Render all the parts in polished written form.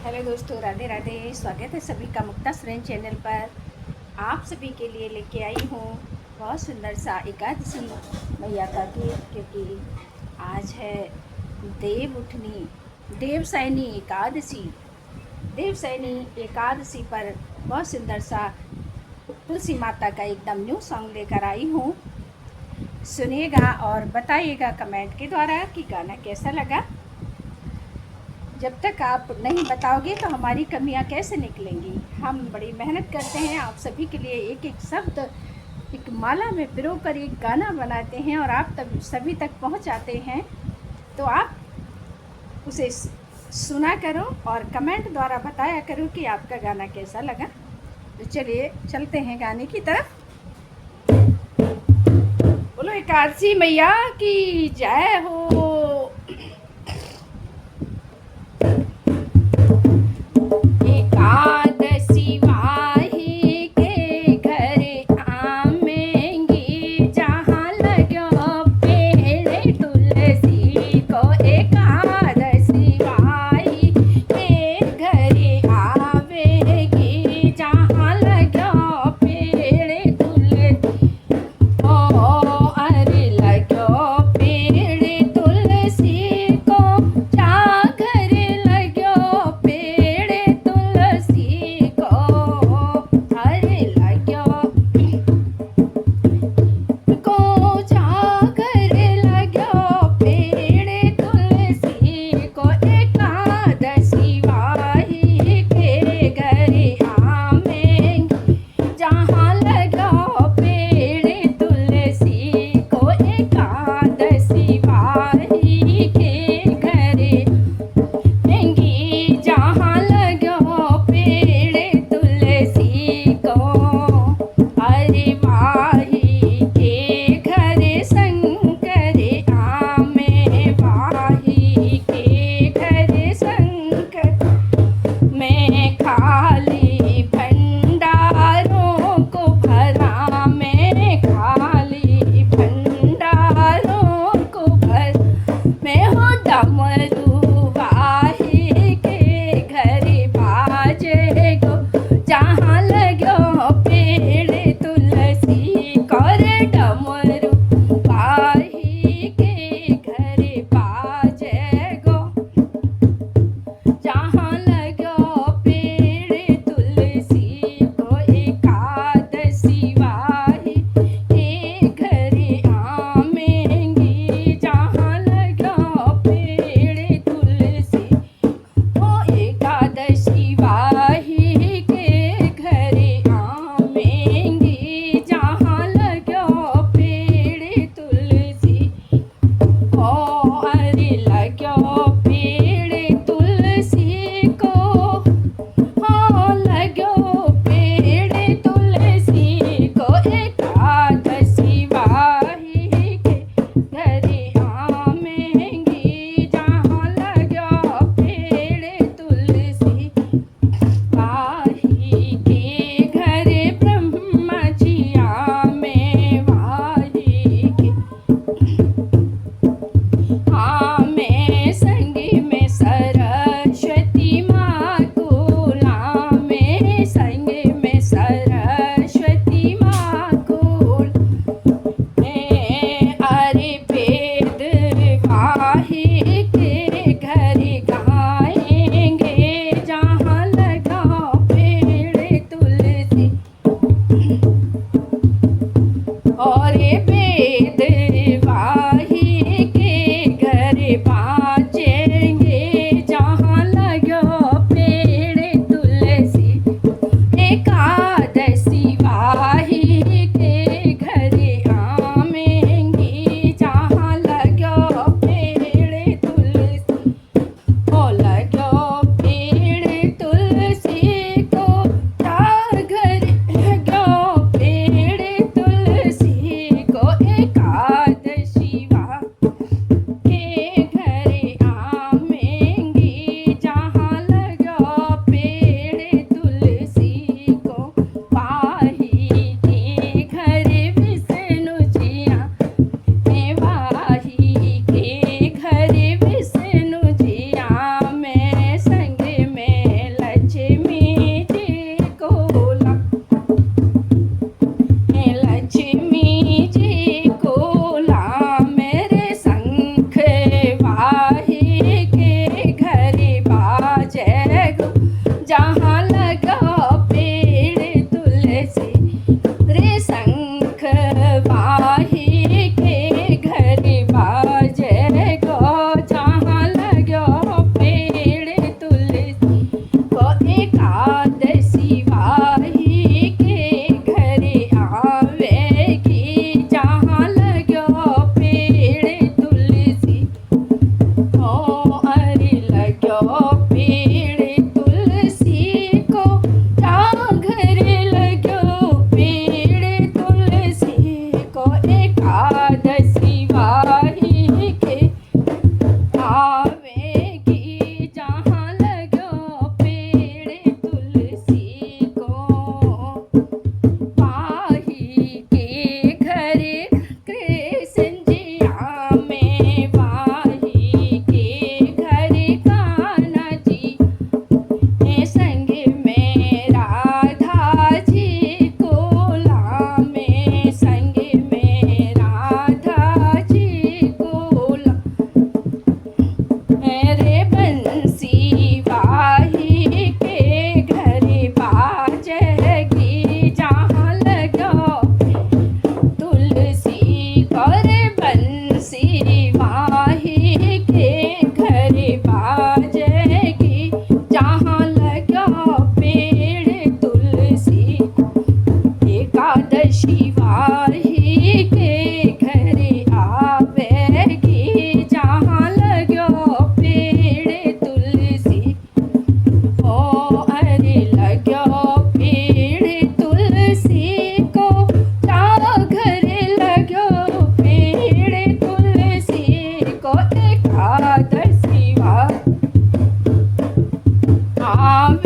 Hello दोस्तों, राधे राधे। स्वागत है सभी का मुक्ता सुरेन चैनल पर। आप सभी के लिए लेके आई हूँ बहुत सुंदर सा एकादशी मैया का गीत, क्योंकि आज है देव उठनी देवसैनी एकादशी। देवसैनी एकादशी पर बहुत सुंदर सा तुलसी माता का एकदम न्यू सॉन्ग लेकर आई हूँ। सुनिएगा और बताइएगा कमेंट के द्वारा कि गाना कैसा लगा। जब तक आप नहीं बताओगे तो हमारी कमियां कैसे निकलेंगी। हम बड़ी मेहनत करते हैं आप सभी के लिए, एक एक शब्द एक माला में पिरो कर एक गाना बनाते हैं और आप तब सभी तक पहुंचाते हैं। तो आप उसे सुना करो और कमेंट द्वारा बताया करो कि आपका गाना कैसा लगा। तो चलिए चलते हैं गाने की तरफ। बोलो एकादशी मैया की जय हो। एकादशी माही के घर आमेंगी, जहाँ लगो पेड़ तुलसी को। एकादशी माही के घर आवेगी, जहाँ लगो पेड़ तुलसी। ओ अरे लगो पेड़ तुलसी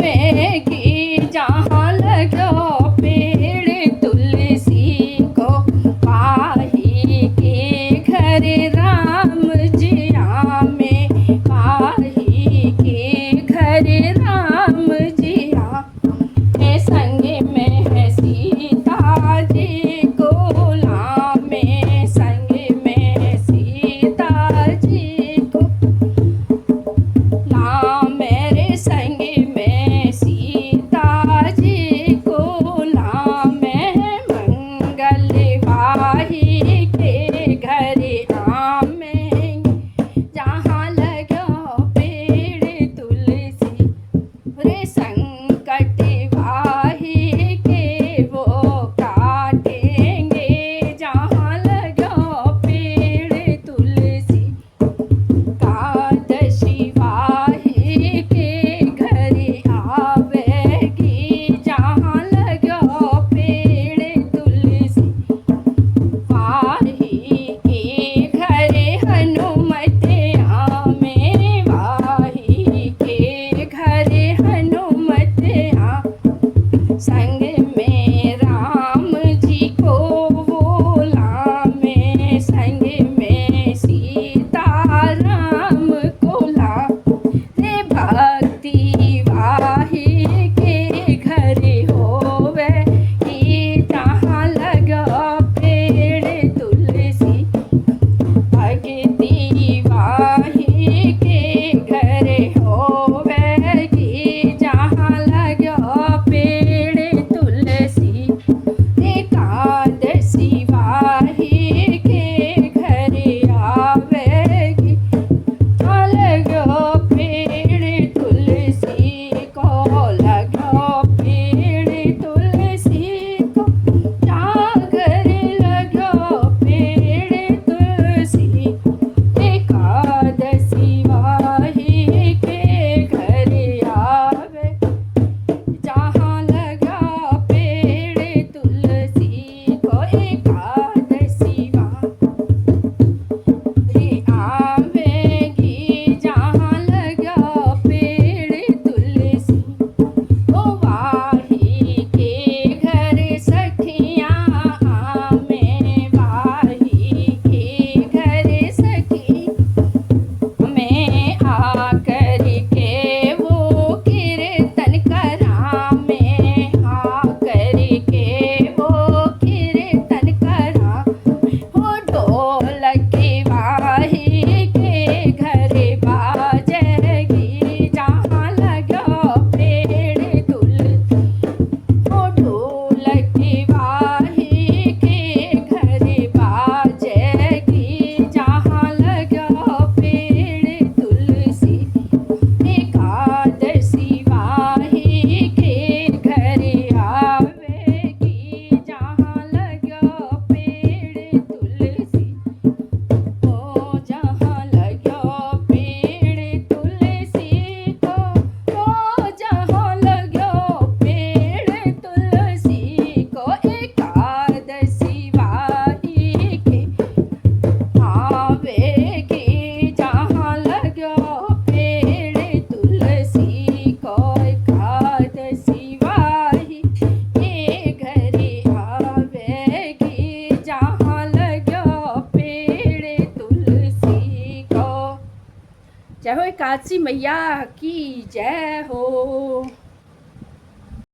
आवेगी जहाँ लगो पेड़ तुलसी को, पाही के घर राम जी आमे, पाही के घर राम जी आमे, संग में है सीता जी को लामे, संग में है सीता जी को लाम, मेरे संग में सीता जी को लाम, मंगल वाही के घर आमेंगे जहाँ लगो पेड़ तुलसी, रे संकट वाही के वो काटेंगे जहाँ लगो पेड़ तुलसी, एकादशी वाही के घर आवेगी जहाँ लगो पेड़ तुलसी, वाही के घर हनुमत आमे, वाही के घर हनुमत आ, संग में राम जी को वो लामे, संग में सीता राम को ला, रे भक्ति वाही के घर होवे कि जहाँ लगो पेड़ तुलसी, भक्ति वाही के घर होवे कि जहाँ लगो पेड़ तुलसी, एकादशी वाही के घर आवेगी लगो पेड़ तुलसी को, लगो पेड़ तुलसी को, जागर लगो पेड़ तुलसी, एकादशी वाही के घर आवे जहाँ लगा पेड़ तुलसी को, एकादशी वाही आवेगी जहाँ लगा पेड़ तुलसी, ओ वाही के घर सखियाँ आमे, वाही के घर सखी में आकर के वो कीर्तन करामे, आकर के वो कीर्तन करा, हो ढोलक वाही के घर बाजेगी जहाँ लगो पेड़ तुलसी, हो ढोलक वाही के घर बाजेगी जहाँ लगो पेड़ तुलसी, एकादशी वाही के घर आवेगी जहाँ लगो पेड़ तुलसी, ओ जहाँ लगो पेड़ तुलसी को, ओ जहाँ लगो पेड़ तुलसी को, एकादशी वाही के आवेगी जहाँ लगो पेड़ तुलसी को, एकादशी वाही के घर आवेगी जहाँ लगो पेड़ तुलसी को। जय हो एकादशी मैया की जय हो।